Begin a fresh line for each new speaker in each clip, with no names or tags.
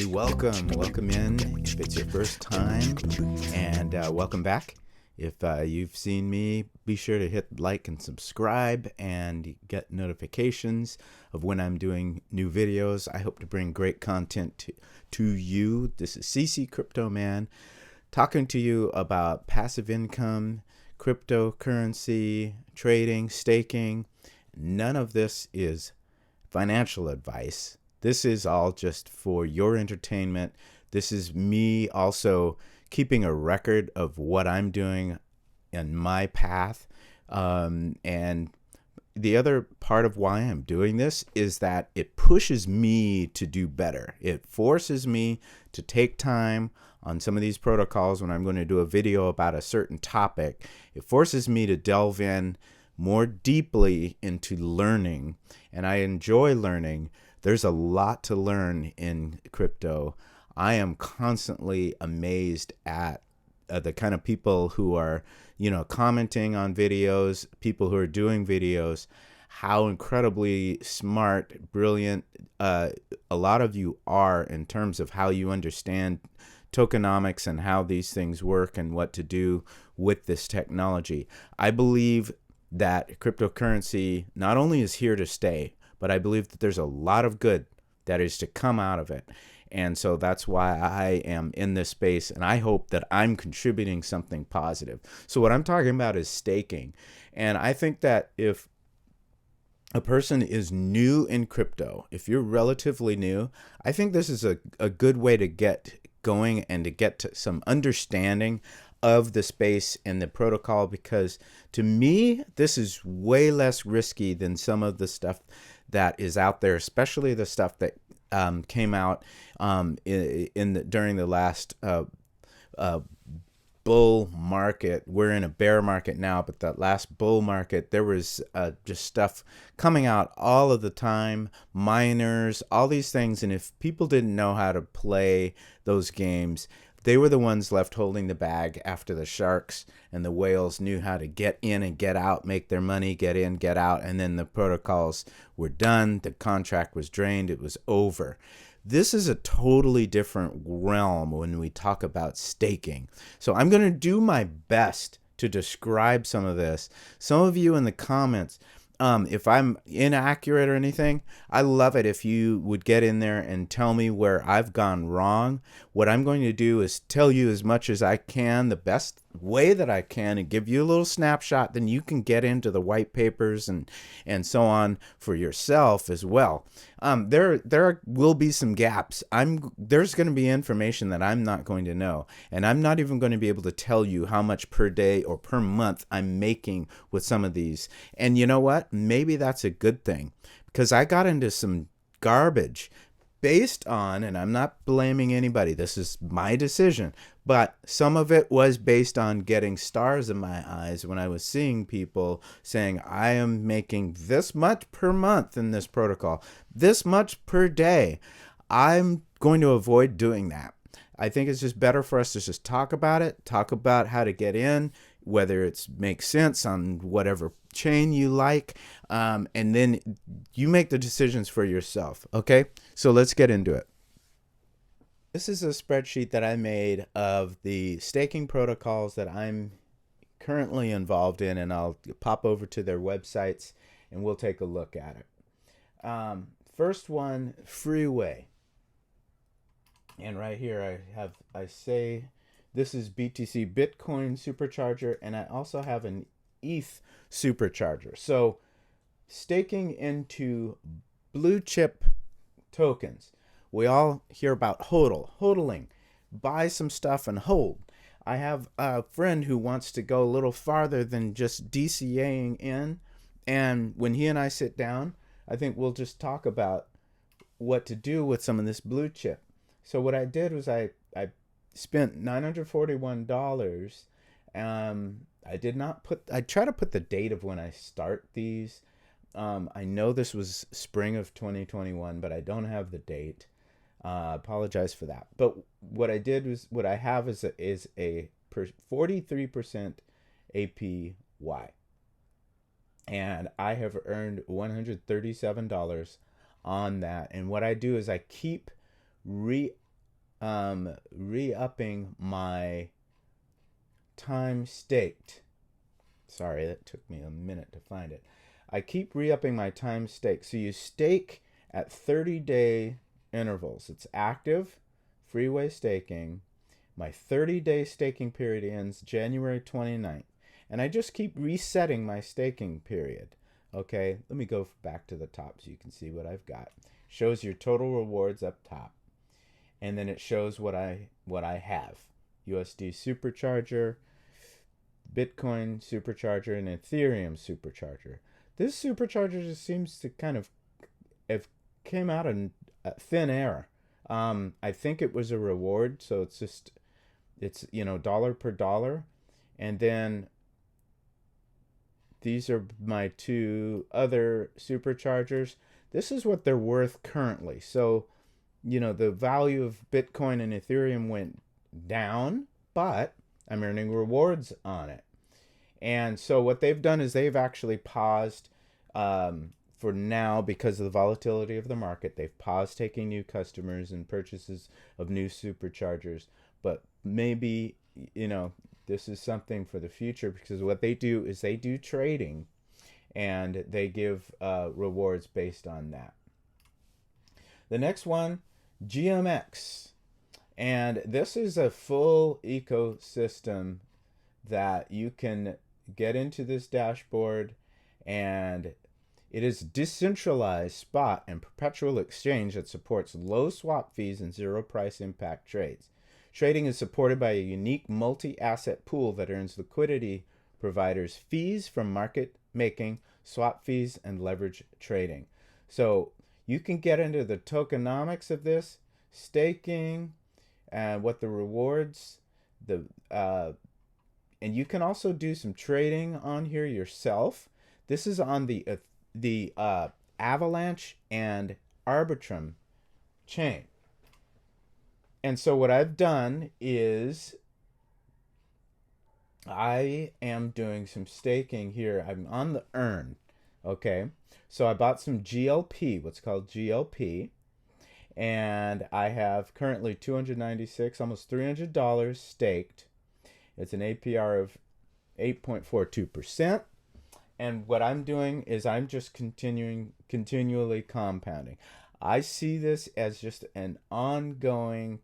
Hey, welcome in if it's your first time, and welcome back. If you've seen me, be sure to hit like and subscribe and get notifications of when I'm doing new videos. I hope to bring great content to you. This is CC Crypto Man talking to you about passive income, cryptocurrency, trading, staking. None of this is financial advice. This is all just for your entertainment. This is me also keeping a record of what I'm doing in my path. And the other part of why I'm doing this is that it pushes me to do better. It forces me to take time on some of these protocols when I'm going to do a video about a certain topic. It forces me to delve in more deeply into learning, and I enjoy learning. There's a lot to learn in crypto. I am constantly amazed at the kind of people who are, commenting on videos, people who are doing videos, how incredibly smart, brilliant a lot of you are in terms of how you understand tokenomics and how these things work and what to do with this technology. I believe that cryptocurrency not only is here to stay, but I believe that there's a lot of good that is to come out of it. And so that's why I am in this space, and I hope that I'm contributing something positive. So what I'm talking about is staking. And I think that if a person is new in crypto, if you're relatively new, I think this is a good way to get going and to get to some understanding of the space and the protocol, because to me, this is way less risky than some of the stuff that is out there, especially the stuff that came out during the last bull market. We're in a bear market now, but that last bull market, there was just stuff coming out all of the time, miners, all these things. And if people didn't know how to play those games, they were the ones left holding the bag after the sharks and the whales knew how to get in and get out, make their money, get in, get out, and then the protocols were done, the contract was drained, it was over. This is a totally different realm when we talk about staking. So I'm going to do my best to describe some of this. Some of you in the comments, if I'm inaccurate or anything, I love it if you would get in there and tell me where I've gone wrong. What I'm going to do is tell you as much as I can, the best way that I can, and give you a little snapshot. Then you can get into the white papers and so on for yourself as well. There will be some gaps. There's going to be information that I'm not going to know, and I'm not even going to be able to tell you how much per day or per month I'm making with some of these. And you know what? Maybe that's a good thing, because I got into some garbage based on, and I'm not blaming anybody, this is my decision, but some of it was based on getting stars in my eyes when I was seeing people saying, I am making this much per month in this protocol, this much per day. I'm going to avoid doing that. I think it's just better for us to just talk about it, talk about how to get in, whether it makes sense on whatever chain you like, and then you make the decisions for yourself. Okay, so let's get into it. This is a spreadsheet that I made of the staking protocols that I'm currently involved in, and I'll pop over to their websites and we'll take a look at it. First one, Freeway. And right here I say this is BTC Bitcoin supercharger, and I also have an ETH supercharger. So staking into blue chip tokens. We all hear about hodling, buy some stuff and hold. I have a friend who wants to go a little farther than just DCAing in, and when he and I sit down, I think we'll just talk about what to do with some of this blue chip. So what I did was I spent $941. I try to put the date of when I start these. I know this was spring of 2021, but I don't have the date. Apologize for that. But what I did was, what I have is a 43% APY. And I have earned $137 on that. And what I do is I keep re-upping my time staked. Sorry, that took me a minute to find it. I keep re-upping my time stake. So you stake at 30-day intervals. It's active freeway staking. My 30-day staking period ends January 29th. And I just keep resetting my staking period. Okay, let me go back to the top so you can see what I've got. Shows your total rewards up top. And then it shows what I have. USD supercharger, Bitcoin supercharger, and Ethereum supercharger. This supercharger just seems to kind of have came out in thin air. I think it was a reward, so it's dollar per dollar, and then these are my two other superchargers. This is what they're worth currently. So, the value of Bitcoin and Ethereum went down, but I'm earning rewards on it. And so what they've done is they've actually paused for now because of the volatility of the market. They've paused taking new customers and purchases of new superchargers. But maybe, this is something for the future, because what they do is they do trading and they give rewards based on that. The next one, GMX. And this is a full ecosystem that you can get into this dashboard, and it is decentralized spot and perpetual exchange that supports low swap fees and zero price impact trades. Trading is supported by a unique multi-asset pool that earns liquidity providers fees from market making, swap fees, and leverage trading. So you can get into the tokenomics of this, staking, and what the rewards, and you can also do some trading on here yourself. This is on the Avalanche and Arbitrum chain. And so what I've done is I am doing some staking here. I'm on the earn. Okay. So I bought some GLP, what's called GLP. And I have currently $296, almost $300 staked. It's an APR of 8.42%. And what I'm doing is I'm just continually compounding. I see this as just an ongoing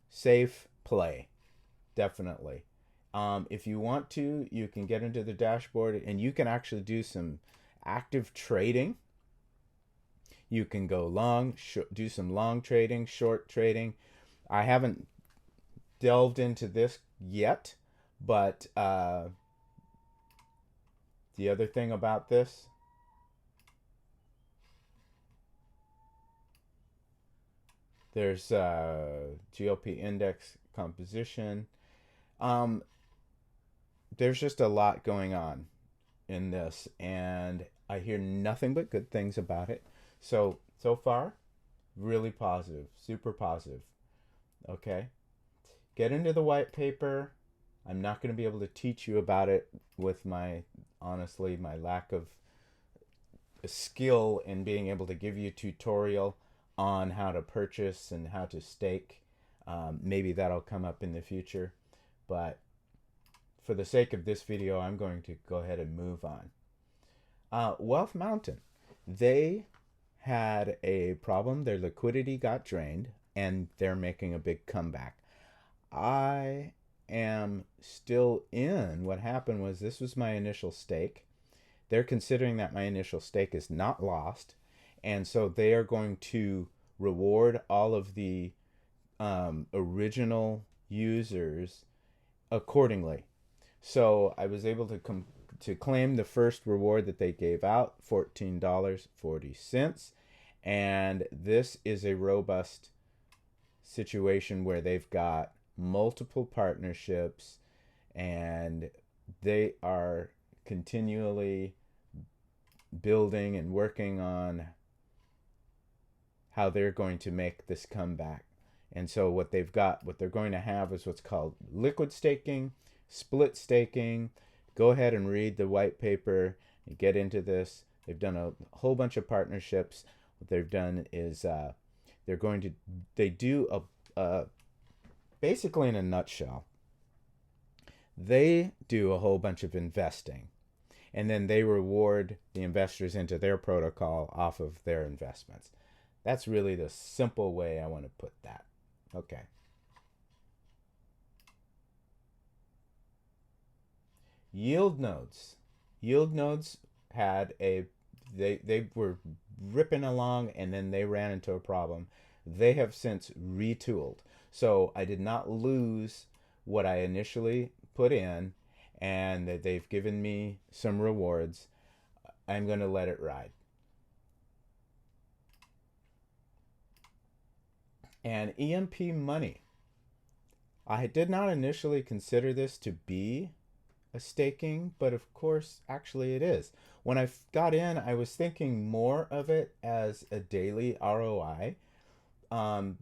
safe play, definitely. If you want to, you can get into the dashboard and you can actually do some active trading. You can go long, do some long trading, short trading. I haven't delved into this yet, but the other thing about this, there's GLP index composition. There's just a lot going on in this, and I hear nothing but good things about it. So far, really positive, super positive. Okay. Get into the white paper. I'm not going to be able to teach you about it with my lack of skill in being able to give you a tutorial on how to purchase and how to stake. Maybe that'll come up in the future. But for the sake of this video, I'm going to go ahead and move on. Wealth Mountain. They had a problem. Their liquidity got drained, and they're making a big comeback. I am still in. What happened was, this was my initial stake. They're considering that my initial stake is not lost, and so they are going to reward all of the original users accordingly. So I was able to claim the first reward that they gave out, $14.40. And this is a robust situation where they've got multiple partnerships and they are continually building and working on how they're going to make this comeback. And so what they're going to have is what's called liquid staking, split staking. Go ahead and read the white paper and get into this. They've done a whole bunch of partnerships. What they've done is they do basically, in a nutshell, they do a whole bunch of investing, and then they reward the investors into their protocol off of their investments. That's really the simple way I want to put that. Okay. Yield nodes. Yield nodes had a they were ripping along, and then they ran into a problem. They have since retooled. So I did not lose what I initially put in, and that they've given me some rewards. I'm going to let it ride. And EMP money. I did not initially consider this to be a staking, but of course, actually it is. When I got in, I was thinking more of it as a daily ROI,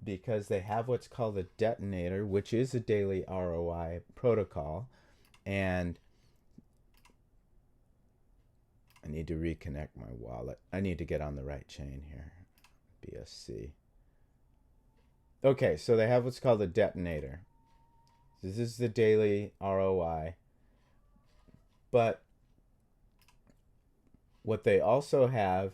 because they have what's called a detonator, which is a daily ROI protocol. And I need to reconnect my wallet. I need to get on the right chain here. BSC. Okay, so they have what's called a detonator. This is the daily ROI. But what they also have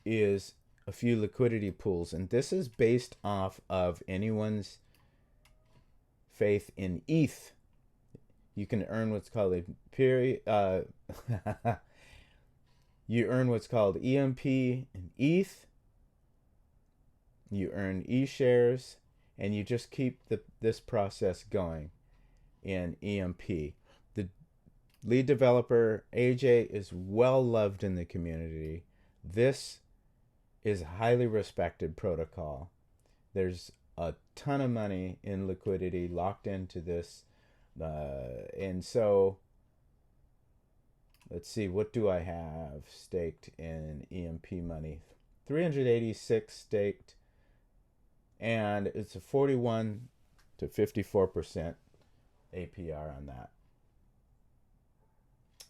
is a few liquidity pools, and this is based off of anyone's faith in ETH. You can earn what's called a period. You earn what's called EMP and ETH. You earn E-shares, and you just keep this process going in EMP. The lead developer, AJ, is well loved in the community. This is a highly respected protocol. There's a ton of money in liquidity locked into this. And so, let's see, what do I have staked in EMP money? 386 staked. And it's a 41 to 54% APR on that.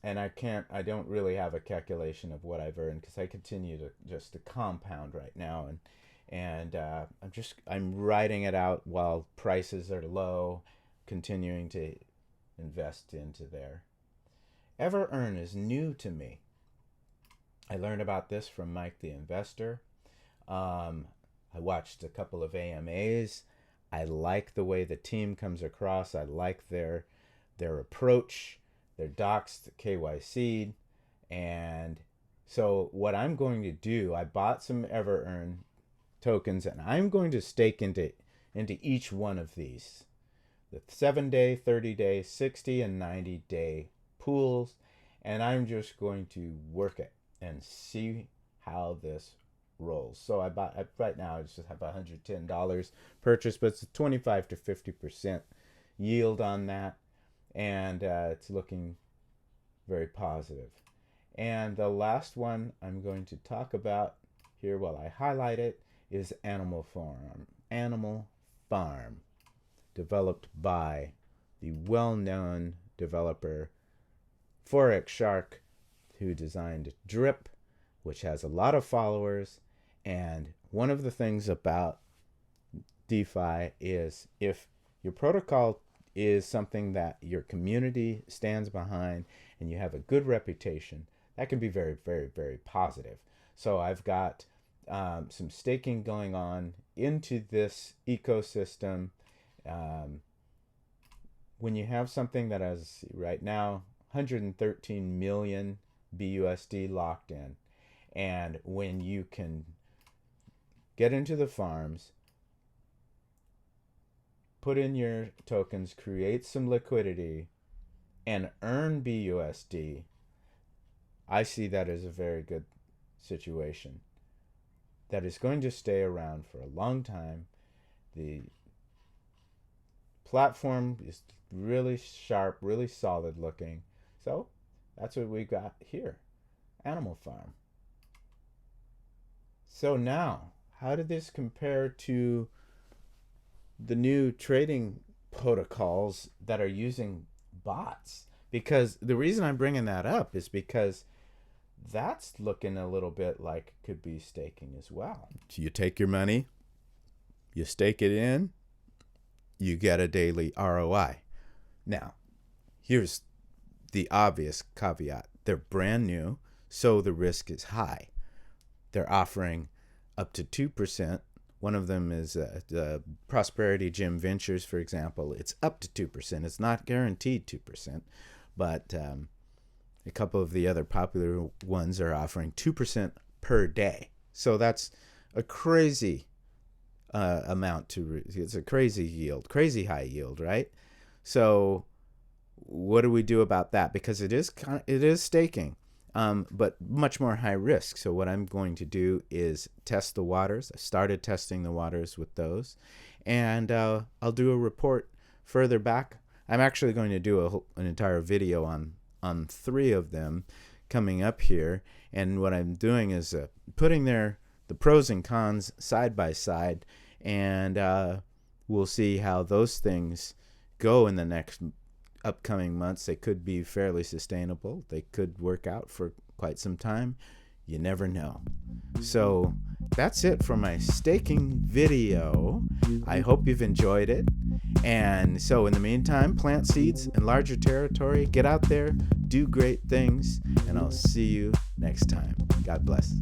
And I don't really have a calculation of what I've earned, because I continue to compound right now, and I'm riding it out while prices are low, continuing to invest into there. Ever Earn is new to me. I learned about this from Mike the Investor. I watched a couple of AMAs. I like the way the team comes across. I like their approach, their docs, the KYC. And so what I'm going to do, I bought some Ever Earn tokens, and I'm going to stake into each one of these. The 7-day, 30-day, 60, and 90-day pools. And I'm just going to work it and see how this rolls. So I bought, right now I just have $110 purchase, but it's a 25 to 50% yield on that, and it's looking very positive. And the last one I'm going to talk about here while I highlight it is Animal Farm, developed by the well-known developer Forex Shark, who designed Drip, which has a lot of followers. And one of the things about DeFi is, if your protocol is something that your community stands behind and you have a good reputation, that can be very, very, very positive. So I've got some staking going on into this ecosystem. When you have something that has right now 113 million BUSD locked in, and when you can get into the farms, put in your tokens, create some liquidity, and earn BUSD, I see that as a very good situation that is going to stay around for a long time. The platform is really sharp, really solid looking. So that's what we got here, Animal Farm. So now, how did this compare to the new trading protocols that are using bots? Because the reason I'm bringing that up is because that's looking a little bit like could be staking as well. So you take your money, you stake it in, you get a daily ROI. Now, here's the obvious caveat. They're brand new, so the risk is high. They're offering up to 2%. One of them is the Prosperity Gym Ventures, for example. It's up to 2%. It's not guaranteed 2%, but a couple of the other popular ones are offering 2% per day. So that's a crazy amount it's a crazy yield, crazy high yield, right? So what do we do about that? Because it is staking, but much more high risk. So what I'm going to do is test the waters. I started testing the waters with those, and I'll do a report further back. I'm actually going to do an entire video on 3 of them coming up here. And what I'm doing is putting the pros and cons side by side, and we'll see how those things go in the next upcoming months. They could be fairly sustainable. They could work out for quite some time. You never know. So that's it for my staking video. I hope you've enjoyed it. And so in the meantime, plant seeds in larger territory. Get out there, do great things, and I'll see you next time. God bless.